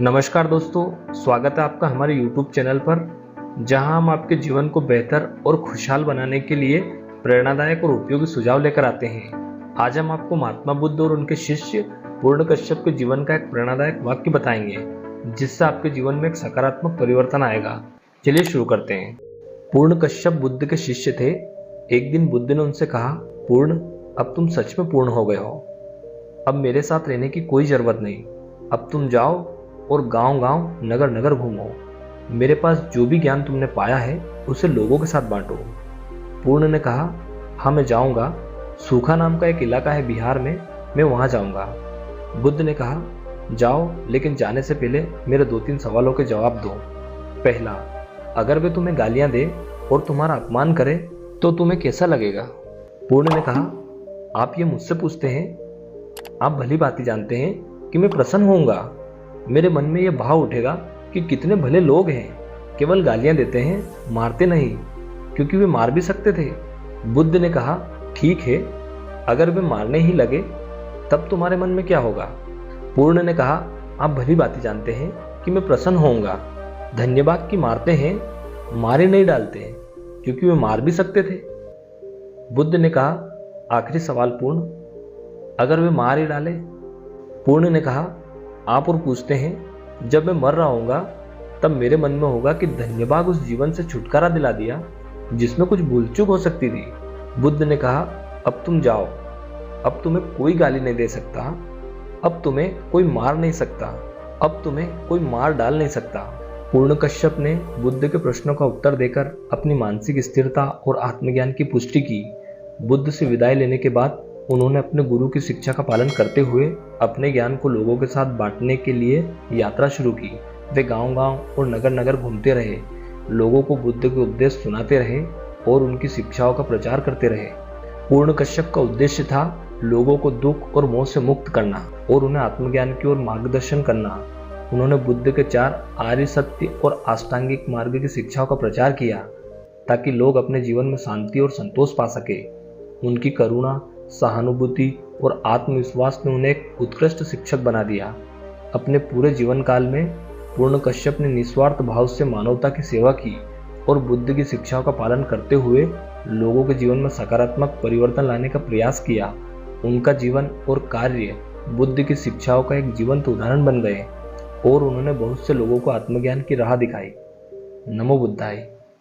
नमस्कार दोस्तों, स्वागत है आपका हमारे YouTube चैनल पर, जहां हम आपके जीवन को बेहतर और खुशहाल बनाने के लिए प्रेरणादायक और उपयोगी सुझाव लेकर आते हैं। आज हम आपको महात्मा बुद्ध और उनके शिष्य पूर्ण कश्यप के जीवन का एक प्रेरणादायक वाक्य बताएंगे, जिससे आपके जीवन में एक सकारात्मक परिवर्तन आएगा। चलिए शुरू करते हैं। पूर्ण कश्यप बुद्ध के शिष्य थे। एक दिन बुद्ध ने उनसे कहा, पूर्ण, अब तुम सच में पूर्ण हो गए हो। अब मेरे साथ रहने की कोई जरूरत नहीं। अब तुम जाओ और गांव-गांव, नगर-नगर घूमो। मेरे पास जो भी ज्ञान तुमने पाया है उसे लोगों के साथ बांटो। पूर्ण ने कहा, हाँ मैं जाऊंगा। सूखा नाम का एक इलाका है बिहार में, मैं वहां जाऊंगा। बुद्ध ने कहा, जाओ, लेकिन जाने से पहले मेरे 2-3 सवालों के जवाब दो। पहला, अगर वे तुम्हें गालियां दे और तुम्हारा अपमान करे तो तुम्हें कैसा लगेगा? पूर्ण ने कहा, आप ये मुझसे पूछते हैं? आप भली भांति जानते हैं कि मैं प्रसन्न होऊंगा। मेरे मन में यह भाव उठेगा कि कितने भले लोग हैं, केवल गालियां देते हैं, मारते नहीं, क्योंकि वे मार भी सकते थे। बुद्ध ने कहा, ठीक है, अगर वे मारने ही लगे तब तुम्हारे मन में क्या होगा? पूर्ण ने कहा, आप भली भांति जानते हैं कि मैं प्रसन्न होऊंगा। धन्यवाद कि मारते हैं, मारे नहीं डालते हैं, क्योंकि वे मार भी सकते थे। बुद्ध ने कहा, आखिरी सवाल पूर्ण, अगर वे मार ही डाले? पूर्ण ने कहा, आप और पूछते हैं, जब मैं मर रहा होऊंगा तब मेरे मन में होगा कि धन्यवाद उस जीवन से छुटकारा दिला दिया जिसमें कुछ भूल चूक हो सकती थी। बुद्ध ने कहा, अब तुम जाओ। अब तुम्हें कोई गाली नहीं दे सकता, अब तुम्हें कोई मार नहीं सकता, अब तुम्हें कोई मार डाल नहीं सकता। पूर्ण कश्यप ने बुद्ध के प्रश्नों का उत्तर देकर अपनी मानसिक स्थिरता और आत्मज्ञान की पुष्टि की। बुद्ध से विदाई लेने के बाद उन्होंने अपने गुरु की शिक्षा का पालन करते हुए अपने ज्ञान को लोगों के साथ बांटने के लिए यात्रा शुरू की। वे गांव-गांव और नगर-नगर घूमते रहे, लोगों को बुद्ध के उपदेश सुनाते रहे और उनकी शिक्षाओं का प्रचार करते रहे। पूर्ण कश्यप का उद्देश्य था लोगों को दुख और मोह से मुक्त करना और उन्हें आत्मज्ञान की ओर मार्गदर्शन करना। उन्होंने बुद्ध के 4 आर्य सत्य और अष्टांगिक मार्ग की शिक्षाओं का प्रचार किया ताकि लोग अपने जीवन में शांति और संतोष पा सके। उनकी करुणा, सहानुभूति और आत्मविश्वास ने उन्हें एक उत्कृष्ट शिक्षक बना दिया। अपने पूरे जीवन काल में पूर्ण कश्यप ने निस्वार्थ भाव से मानवता की सेवा की और बुद्ध की शिक्षाओं का पालन करते हुए लोगों के जीवन में सकारात्मक परिवर्तन लाने का प्रयास किया। उनका जीवन और कार्य बुद्ध की शिक्षाओं का एक जीवंत उदाहरण बन गए और उन्होंने बहुत से लोगों को आत्मज्ञान की राह दिखाई। नमो बुद्धाय।